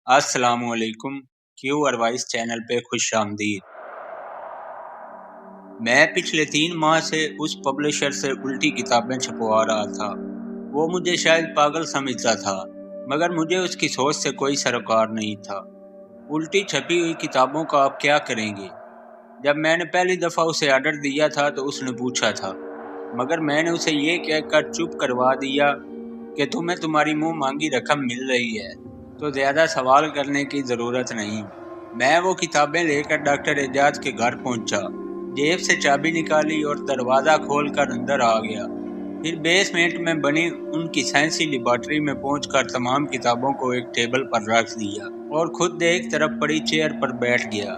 अस्सलाम वालेकुम। Q advice channel पे खुश आमदीद। मैं पिछले 3 माह से उस पब्लिशर से उल्टी किताबें छपवा रहा था। वो मुझे शायद पागल समझता था, मगर मुझे उसकी सोच से कोई सरोकार नहीं था। उल्टी छपी हुई किताबों का आप क्या करेंगे? जब मैंने पहली दफ़ा उसे ऑर्डर दिया था तो उसने पूछा था, मगर मैंने उसे ये कहकर चुप करवा दिया कि तुम्हें तुम्हारी मुंह मांगी रकम मिल रही है, तो ज़्यादा सवाल करने की ज़रूरत नहीं। मैं वो किताबें लेकर डॉक्टर एजाज के घर पहुंचा, जेब से चाबी निकाली और दरवाज़ा खोलकर अंदर आ गया। फिर बेसमेंट में बनी उनकी साइंसी लेबॉर्ट्री में पहुंचकर तमाम किताबों को एक टेबल पर रख दिया और खुद एक तरफ पड़ी चेयर पर बैठ गया।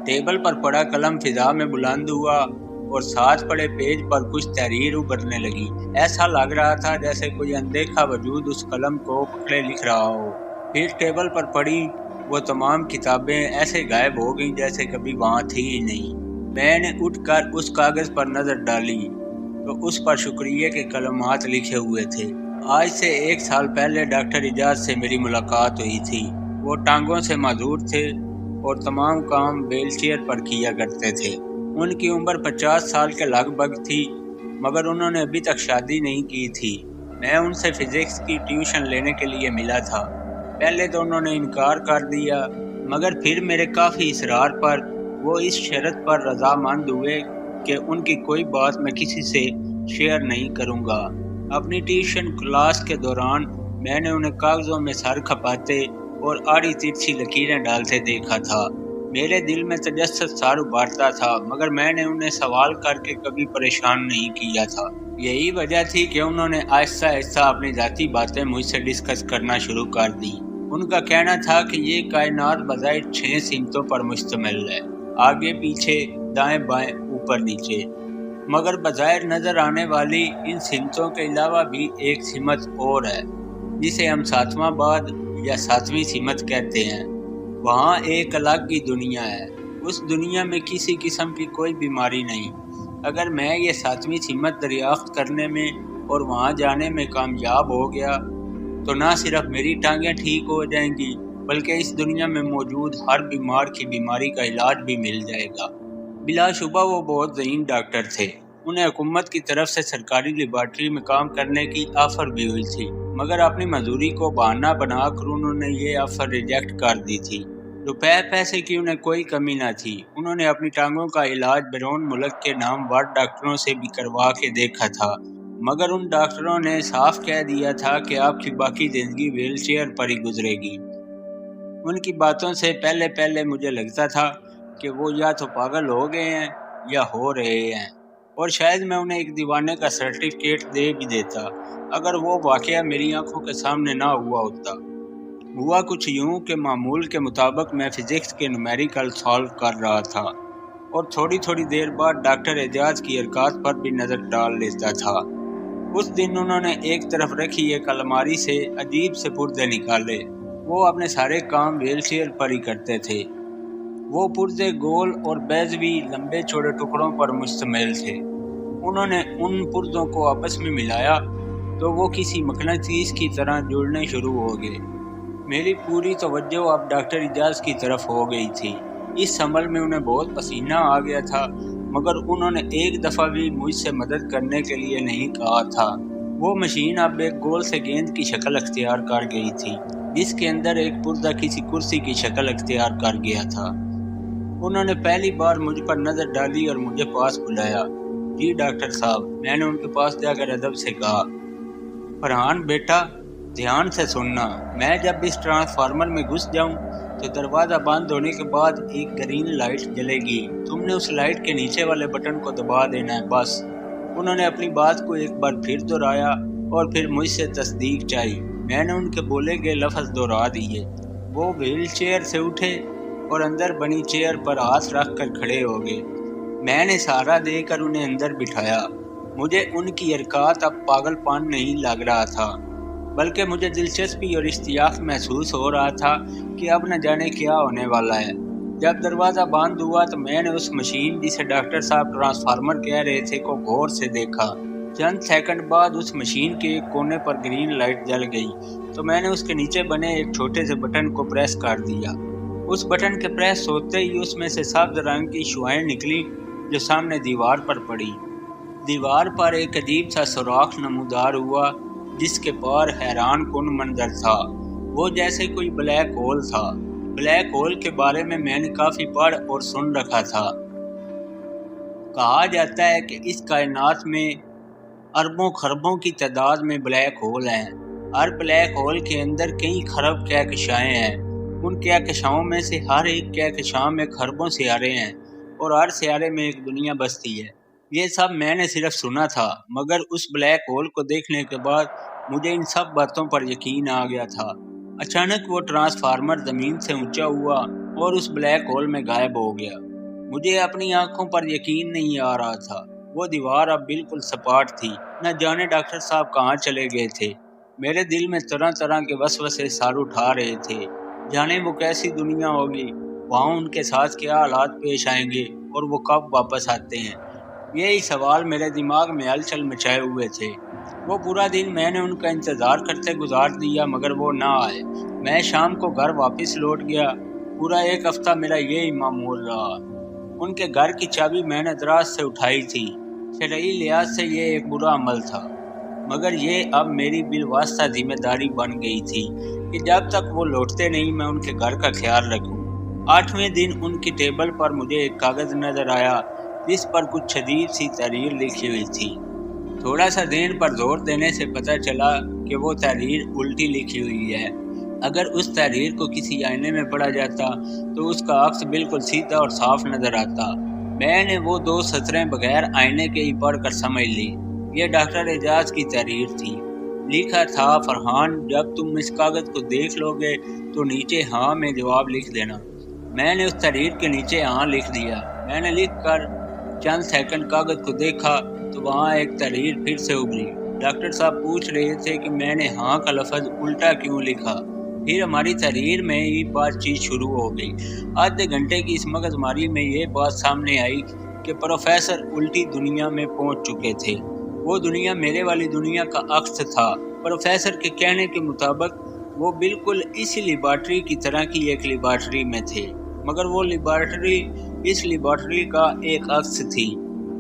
टेबल पर पड़ा कलम फिजा में बुलंद हुआ और साथ पड़े पेज पर कुछ तहरीर उभरने लगी। ऐसा लग रहा था जैसे कोई अनदेखा वजूद उस कलम को पकड़े लिख रहा हो। फिर टेबल पर पड़ी वो तमाम किताबें ऐसे गायब हो गईं जैसे कभी वहाँ थी ही नहीं। मैंने उठकर उस कागज पर नजर डाली तो उस पर शुक्रिया के कलमात लिखे हुए थे। आज से 1 साल पहले डॉक्टर इजाज से मेरी मुलाकात हुई थी। वो टांगों से माजूर थे और तमाम काम व्हीलचेयर पर किया करते थे। उनकी उम्र 50 साल के लगभग थी, मगर उन्होंने अभी तक शादी नहीं की थी। मैं उनसे फिजिक्स की ट्यूशन लेने के लिए मिला था। पहले तो उन्होंने इनकार कर दिया, मगर फिर मेरे काफ़ी इसरार पर वो इस शर्त पर रजामंद हुए कि उनकी कोई बात मैं किसी से शेयर नहीं करूँगा। अपनी ट्यूशन क्लास के दौरान मैंने उन्हें कागज़ों में सर खपाते और आड़ी तिरछी लकीरें डालते देखा था। मेरे दिल में तजस्सुस सर उभारता था, मगर मैंने उन्हें सवाल करके कभी परेशान नहीं किया था। यही वजह थी कि उन्होंने आहिस्ता आहिस्ता अपनी ज़ाती बातें मुझसे डिस्कस करना शुरू कर दी। उनका कहना था कि ये कायनात बज़ाहिर 6 सिमतों पर मुश्तमिल है, आगे पीछे, दाएं बाएं, ऊपर नीचे, मगर बज़ाहिर नज़र आने वाली इन सिमतों के अलावा भी एक सिमत और है, जिसे हम सातवां बाद या सातवीं सिमत कहते हैं। वहाँ एक अलग ही दुनिया है। उस दुनिया में किसी किस्म की कोई बीमारी नहीं। अगर मैं ये सातवीं सिमत दरियाफ्त करने में और वहाँ जाने में कामयाब हो गया तो ना सिर्फ मेरी टांगें ठीक हो जाएंगी, बल्कि इस दुनिया में मौजूद हर बीमार की बीमारी का इलाज भी मिल जाएगा। बिलाशुबा वो बहुत ज़हीन डॉक्टर थे। उन्हें हुकूमत की तरफ से सरकारी लेबॉर्ट्री में काम करने की ऑफ़र भी हुई थी, मगर अपनी मजदूरी को बहाना बनाकर उन्होंने ये ऑफ़र रिजेक्ट कर दी थी। रुपए पैसे की उन्हें कोई कमी न थी। उन्होंने अपनी टांगों का इलाज बैरून मुल्क के नामवर डॉक्टरों से भी करवा के देखा था, मगर उन डॉक्टरों ने साफ कह दिया था कि आपकी बाकी ज़िंदगी व्हीलचेयर पर ही गुजरेगी। उनकी बातों से पहले पहले मुझे लगता था कि वो या तो पागल हो गए हैं या हो रहे हैं, और शायद मैं उन्हें एक दीवाने का सर्टिफिकेट दे भी देता अगर वो वाकया मेरी आंखों के सामने ना हुआ होता। हुआ कुछ यूं कि मामूल के मुताबिक मैं फिजिक्स के न्यूमेरिकल सॉल्व कर रहा था और थोड़ी थोड़ी देर बाद डॉक्टर एजाज की हरकत पर भी नज़र डाल लेता था। उस दिन उन्होंने एक तरफ रखी एक अलमारी से अजीब से पुर्जे निकाले। वो अपने सारे काम व्हीलचेयर पर ही करते थे। वो पुर्जे गोल और बेज़वी लंबे चौड़े टुकड़ों पर मुश्तमिल थे। उन्होंने उन पुर्जों को आपस में मिलाया तो वो किसी मकनातीस की तरह जुड़ने शुरू हो गए। मेरी पूरी तवज्जो अब डॉक्टर इजाज की तरफ हो गई थी। इस अमल में उन्हें बहुत पसीना आ गया था, मगर उन्होंने एक दफ़ा भी मुझसे मदद करने के लिए नहीं कहा था। वो मशीन अब एक गोल से गेंद की शक्ल अख्तियार कर गई थी, जिसके अंदर एक पुर्जा किसी कुर्सी की शक्ल अख्तियार कर गया था। उन्होंने पहली बार मुझ पर नज़र डाली और मुझे पास बुलाया। जी डॉक्टर साहब, मैंने उनके पास जाकर अदब से कहा। फरहान बेटा, ध्यान से सुनना। मैं जब इस ट्रांसफार्मर में घुस जाऊं तो दरवाज़ा बंद होने के बाद एक ग्रीन लाइट जलेगी। तुमने उस लाइट के नीचे वाले बटन को दबा देना है, बस। उन्होंने अपनी बात को एक बार फिर दोहराया और फिर मुझसे तस्दीक चाहिए। मैंने उनके बोले गए लफ्ज़ दोहरा दिए। वो व्हील चेयर से उठे और अंदर बनी चेयर पर हाथ रख कर खड़े हो गए। मैंने सहारा देकर उन्हें अंदर बिठाया। मुझे उनकी हरकत अब पागलपन नहीं लग रहा था, बल्कि मुझे दिलचस्पी और इश्तियाक महसूस हो रहा था कि अब न जाने क्या होने वाला है। जब दरवाज़ा बंद हुआ तो मैंने उस मशीन जिसे डॉक्टर साहब ट्रांसफार्मर कह रहे थे को गौर से देखा। चंद सेकंड बाद उस मशीन के एक कोने पर ग्रीन लाइट जल गई तो मैंने उसके नीचे बने एक छोटे से बटन को प्रेस कर दिया। उस बटन के प्रेस होते ही उसमें से सब्ज रंग की शुआएं निकली जो सामने दीवार पर पड़ी। दीवार पर एक अजीब सा सुराख नमूदार हुआ जिसके पार हैरान कुन मंजर था। वो जैसे कोई ब्लैक होल था। ब्लैक होल के बारे में मैंने काफी पढ़ और सुन रखा था। कहा जाता है कि इस कायनात में अरबों खरबों की तादाद में ब्लैक होल हैं। हर ब्लैक होल के अंदर कई खरब कहकशाएं हैं। उन कहकशाओं में से हर एक कहकशां में खरबों सियारे हैं और हर सियारे में एक दुनिया बसती है। ये सब मैंने सिर्फ सुना था, मगर उस ब्लैक होल को देखने के बाद मुझे इन सब बातों पर यकीन आ गया था। अचानक वो ट्रांसफार्मर जमीन से ऊंचा हुआ और उस ब्लैक होल में गायब हो गया। मुझे अपनी आंखों पर यकीन नहीं आ रहा था। वो दीवार अब बिल्कुल सपाट थी। न जाने डॉक्टर साहब कहाँ चले गए थे। मेरे दिल में तरह तरह के वसवसे सार उठा रहे थे। जाने वो कैसी दुनिया होगी, वहाँ उनके साथ क्या हालात पेश आएंगे और वो कब वापस आते हैं। यही सवाल मेरे दिमाग में हलचल मचाए हुए थे। वो पूरा दिन मैंने उनका इंतज़ार करते गुजार दिया, मगर वो ना आए। मैं शाम को घर वापस लौट गया। पूरा एक हफ्ता मेरा यही मामूल रहा। उनके घर की चाबी मैंने दराज से उठाई थी। शरई लिहाज से ये एक बुरा अमल था, मगर ये अब मेरी बिलवास्ता जिम्मेदारी बन गई थी कि जब तक वो लौटते नहीं मैं उनके घर का ख्याल रखूं। 8वें दिन उनकी टेबल पर मुझे एक कागज़ नजर आया जिस पर कुछ शदीद सी तहरीर लिखी हुई थी। थोड़ा सा देर पर जोर देने से पता चला कि वो तहरीर उल्टी लिखी हुई है। अगर उस तहरीर को किसी आईने में पढ़ा जाता तो उसका अक्स बिल्कुल सीधा और साफ नजर आता। मैंने वो 2 सतरें बगैर आईने के ही पढ़कर समझ ली। ये डॉक्टर एजाज की तहरीर थी। लिखा था, फरहान, जब तुम इस कागज को देख लोगे तो नीचे हाँ में जवाब लिख देना। मैंने उस तहरीर के नीचे हाँ लिख दिया। मैंने लिखकर चंद सेकंड कागज को देखा तो वहाँ एक तहरीर फिर से उभरी। डॉक्टर साहब पूछ रहे थे कि मैंने हाँ का लफ्ज उल्टा क्यों लिखा। फिर हमारी तहरीर में ही बातचीत शुरू हो गई। आधे घंटे की इस मगजमारी में ये बात सामने आई कि प्रोफेसर उल्टी दुनिया में पहुंच चुके थे। वो दुनिया मेरे वाली दुनिया का अक्स था। प्रोफेसर के कहने के मुताबिक वो बिल्कुल इसी लेबॉर्ट्री की तरह की एक लेबॉर्ट्री में थे, मगर वो लेबॉर्ट्री इस लेबॉर्ट्री का एक अक्स थी।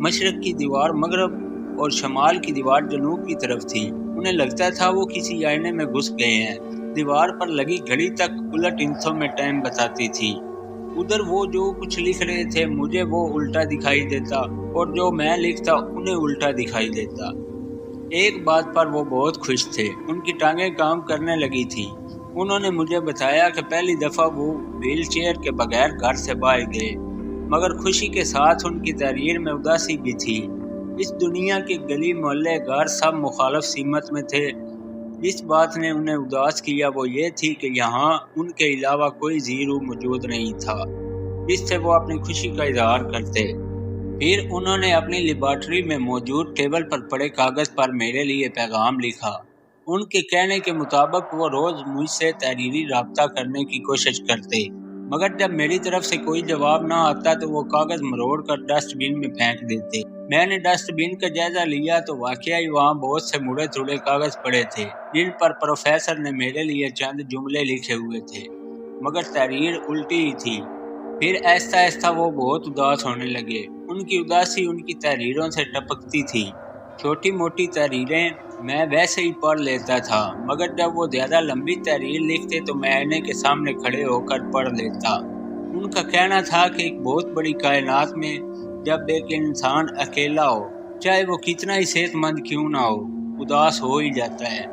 मशरक की दीवार मगरब और शमाल की दीवार जनूब की तरफ थी। उन्हें लगता था वो किसी आईने में घुस गए हैं। दीवार पर लगी घड़ी तक उलट इंचों में टाइम बताती थी। उधर वो जो कुछ लिख रहे थे मुझे वो उल्टा दिखाई देता और जो मैं लिखता उन्हें उल्टा दिखाई देता। एक बात पर वो बहुत खुश थे, उनकी टांगें काम करने लगी थी। उन्होंने मुझे बताया कि पहली दफ़ा वो व्हील चेयर के बगैर घर से बाहर गए, मगर खुशी के साथ उनकी तहरीर में उदासी भी थी। इस दुनिया के गली मोहल्ले घर सब मुखालफ सीमत में थे। जिस बात ने उन्हें उदास किया वो ये थी कि यहाँ उनके अलावा कोई जीरो मौजूद नहीं था जिससे वो अपनी खुशी का इजहार करते। फिर उन्होंने अपनी लेबॉर्ट्री में मौजूद टेबल पर पड़े कागज पर मेरे लिए पैगाम लिखा। उनके कहने के मुताबिक वो रोज मुझसे तहरीरी राब्ता करने की कोशिश करते, मगर जब मेरी तरफ से कोई जवाब ना आता तो वो कागज मरोड़ कर डस्टबिन में फेंक देते। मैंने डस्टबिन का जायजा लिया तो वाकई ही वहाँ बहुत से मुड़े तुड़े कागज पड़े थे जिन पर प्रोफेसर ने मेरे लिए चंद जुमले लिखे हुए थे, मगर तहरीर उल्टी ही थी। फिर आहिस्ता आहिस्ता वो बहुत उदास होने लगे। उनकी उदासी उनकी तहरीरों से टपकती थी। छोटी मोटी तहरीरें मैं वैसे ही पढ़ लेता था, मगर जब वो ज़्यादा लंबी तहरीर लिखते तो मैं आईने के सामने खड़े होकर पढ़ लेता। उनका कहना था कि एक बहुत बड़ी कायनात में जब एक इंसान अकेला हो, चाहे वो कितना ही सेहतमंद क्यों ना हो, उदास हो ही जाता है।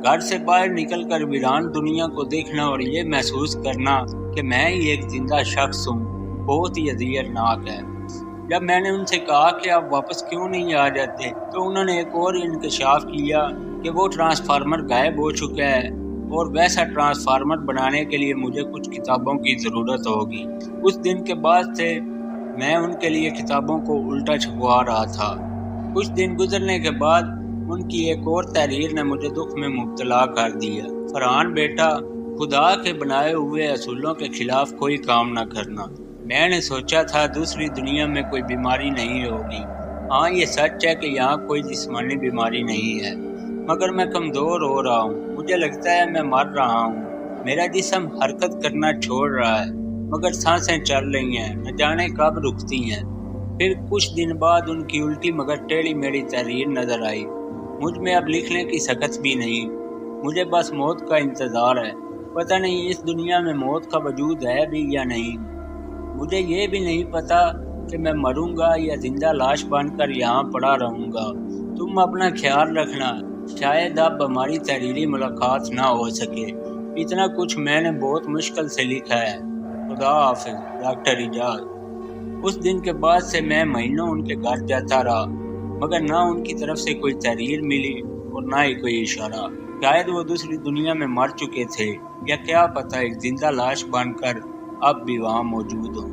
घर से बाहर निकलकर वीरान दुनिया को देखना और ये महसूस करना कि मैं ही एक जिंदा शख्स हूँ बहुत ही अज़ियतनाक है। जब मैंने उनसे कहा कि आप वापस क्यों नहीं आ जाते तो उन्होंने एक और इंकशाफ किया कि वो ट्रांसफार्मर गायब हो चुका है और वैसा ट्रांसफार्मर बनाने के लिए मुझे कुछ किताबों की ज़रूरत होगी। उस दिन के बाद से मैं उनके लिए किताबों को उल्टा छपवा रहा था। कुछ दिन गुजरने के बाद उनकी एक और तहरीर ने मुझे दुख में मुब्तला कर दिया। फरहान बेटा, खुदा के बनाए हुए असूलों के खिलाफ कोई काम न करना। मैंने सोचा था दूसरी दुनिया में कोई बीमारी नहीं होगी, ہاں یہ سچ ہے کہ یہاں کوئی جسمانی بیماری نہیں ہے، مگر میں کمزور ہو رہا ہوں، مجھے لگتا ہے میں مر رہا ہوں، میرا جسم حرکت کرنا چھوڑ رہا ہے مگر سانسیں چل رہی ہیں، نہ جانے کب رکتی ہیں۔ پھر کچھ دن بعد ان کی الٹی مگر ٹیڑھی میڑھی تحریر نظر آئی۔ مجھ میں اب لکھنے کی سکت بھی نہیں، مجھے بس موت کا انتظار ہے۔ پتہ نہیں اس دنیا میں موت کا وجود ہے بھی یا نہیں۔ مجھے یہ بھی نہیں پتا کہ میں مروں گا یا زندہ لاش بن کر یہاں پڑا رہوں گا۔ تم اپنا خیال رکھنا، شاید اب ہماری تحریری ملاقات نہ ہو سکے۔ اتنا کچھ میں نے بہت مشکل سے لکھا ہے۔ خدا حافظ، ڈاکٹر اعجاز۔ اس دن کے بعد سے میں مہینوں ان کے گھر جاتا رہا، مگر نہ ان کی طرف سے کوئی تحریر ملی اور نہ ہی کوئی اشارہ۔ شاید وہ دوسری دنیا میں مر چکے تھے، یا کیا پتہ ایک زندہ لاش بن کر اب بھی وہاں موجود ہوں۔